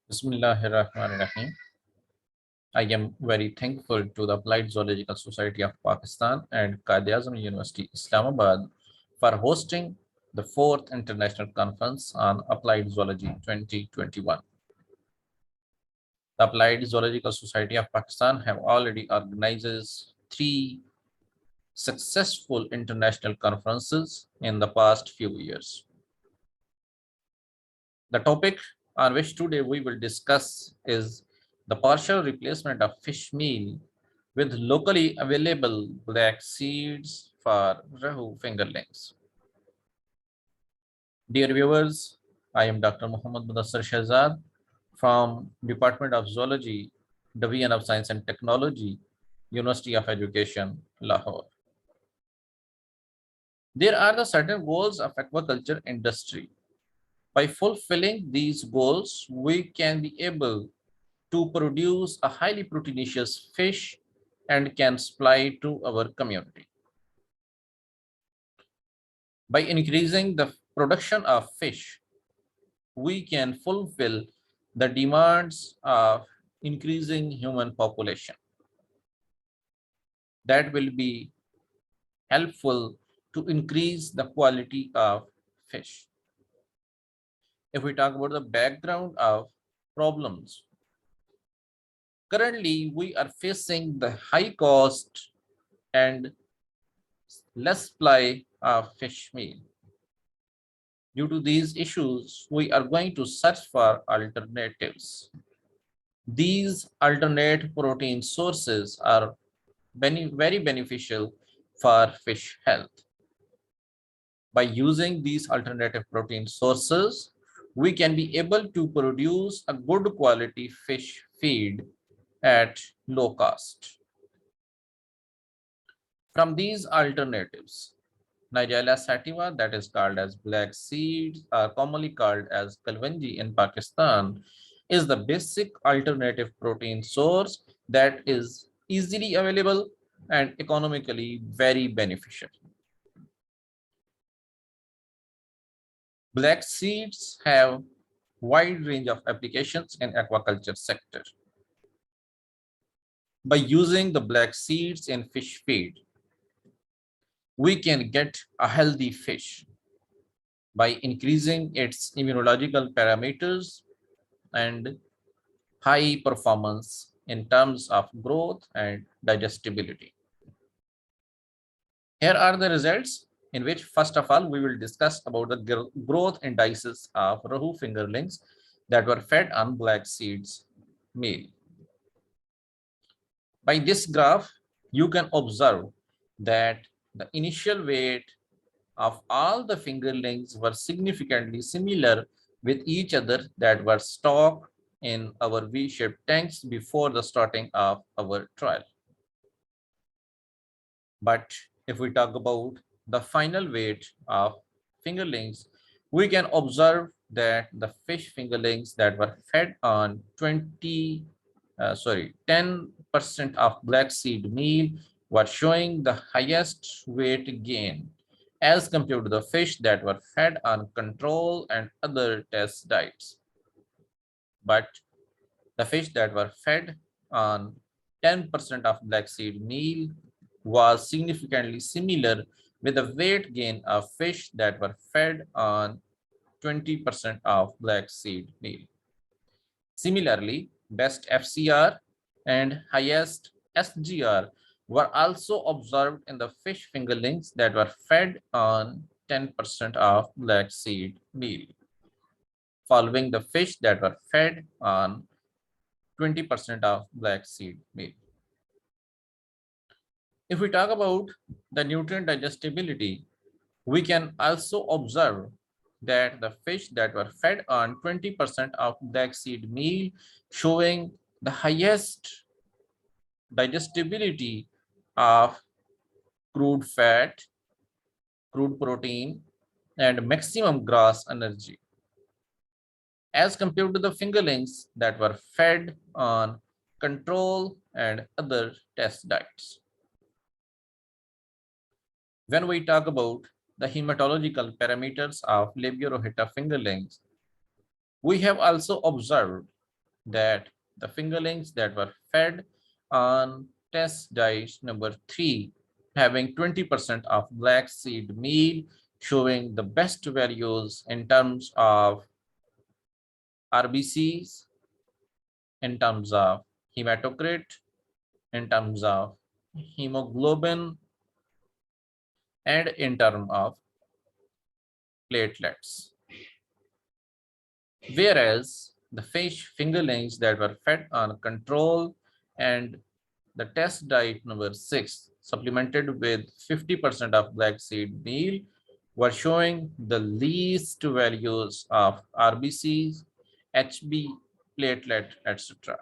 Bismillahirrahmanirrahim. I am very thankful to the Applied Zoological Society of Pakistan and Quaid-e-Azam University, Islamabad, for hosting the fourth International Conference on Applied Zoology 2021. The Applied Zoological Society of Pakistan have already organized three successful international conferences in the past few years. The topic on which today we will discuss is the partial replacement of fish meal with locally available black seeds for Rahu fingerlings. Dear viewers, I am Dr. Mudassar Shahzad from Department of Zoology, Division of Science and Technology, University of Education, Lahore. There are the certain goals of aquaculture industry. By fulfilling these goals, we can be able to produce a highly proteinous fish and can supply to our community. By increasing the production of fish, we can fulfill the demands of increasing human population. That will be helpful to increase the quality of fish. If we talk about the background of problems, currently we are facing the high cost and less supply of fish meal. Due to these issues, we are going to search for alternatives. These alternate protein sources are very beneficial for fish health. By using these alternative protein sources, we can be able to produce a good quality fish feed at low cost. From these alternatives, Nigella sativa, that is called as black seeds, are commonly called as kalwanji in Pakistan, is the basic alternative protein source that is easily available and economically very beneficial. Black seeds have wide range of applications in aquaculture sector. By using the black seeds in fish feed, we can get a healthy fish by increasing its immunological parameters and high performance in terms of growth and digestibility. Here are the results in which first of all we will discuss about the growth indices of Rahu fingerlings that were fed on black seeds meal. By this graph, you can observe that the initial weight of all the fingerlings were significantly similar with each other that were stocked in our V-shaped tanks before the starting of our trial. But if we talk about the final weight of fingerlings, we can observe that the fish fingerlings that were fed on 10% of black seed meal were showing the highest weight gain as compared to the fish that were fed on control and other test diets. But the fish that were fed on 10% of black seed meal was significantly similar with a weight gain of fish that were fed on 20% of black seed meal. Similarly, best FCR and highest SGR were also observed in the fish fingerlings that were fed on 10% of black seed meal, following the fish that were fed on 20% of black seed meal. If we talk about the nutrient digestibility, we can also observe that the fish that were fed on 20% of black seed meal showing the highest digestibility of crude fat, crude protein, and maximum gross energy as compared to the fingerlings that were fed on control and other test diets. When we talk about the hematological parameters of Labiorhita fingerlings, we have also observed that the fingerlings that were fed on test diet number 3 having 20% of black seed meal showing the best values in terms of RBCs, in terms of hematocrit, in terms of hemoglobin, and in terms of platelets. Whereas the fish fingerlings that were fed on control and the test diet number 6 supplemented with 50% of black seed meal were showing the least values of RBCs, HB, platelet, etc.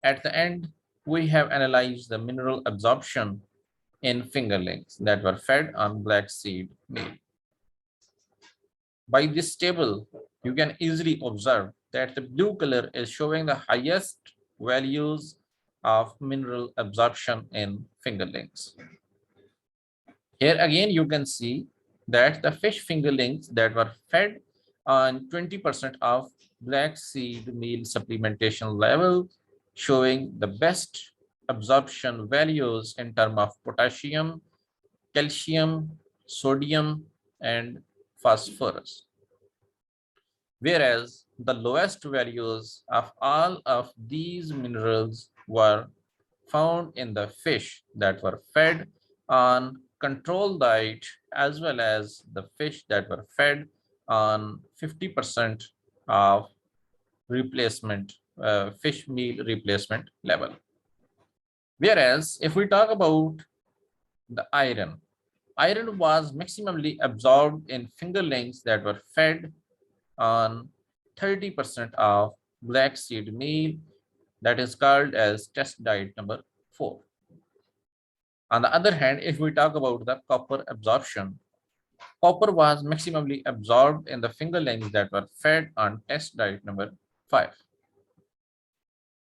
At the end, we have analyzed the mineral absorption in fingerlings that were fed on black seed meal. By this table, you can easily observe that the blue color is showing the highest values of mineral absorption in fingerlings. Here again, you can see that the fish fingerlings that were fed on 20% of black seed meal supplementation level, showing the best absorption values in terms of potassium, calcium, sodium, and phosphorus. Whereas the lowest values of all of these minerals were found in the fish that were fed on control diet as well as the fish that were fed on 50% of replacement fish meal replacement level. Whereas if we talk about the iron was maximally absorbed in fingerlings that were fed on 30% of black seed meal that is called as test diet number 4. On the other hand, if we talk about the copper absorption, copper was maximally absorbed in the fingerlings that were fed on test diet number 5.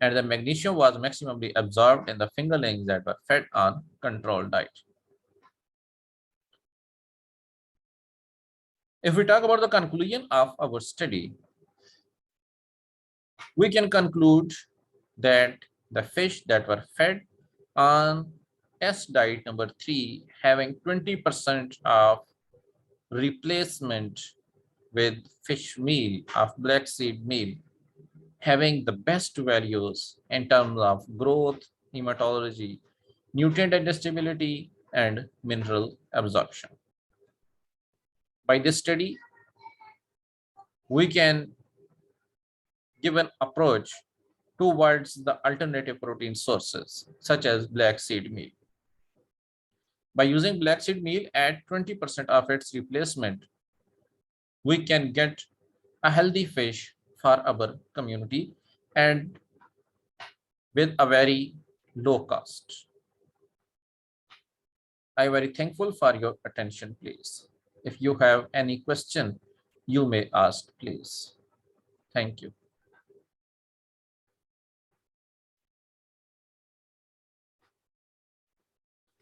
And the magnesium was maximally absorbed in the fingerlings that were fed on control diet. If we talk about the conclusion of our study, we can conclude that the fish that were fed on test diet number 3 having 20% of replacement with fish meal of black seed meal having the best values in terms of growth, hematology, nutrient digestibility, and mineral absorption. By this study, we can give an approach towards the alternative protein sources, such as black seed meal. By using black seed meal at 20% of its replacement, we can get a healthy fish for our community and with a very low cost. I'm very thankful for your attention, please. If you have any question, you may ask, please. Thank you.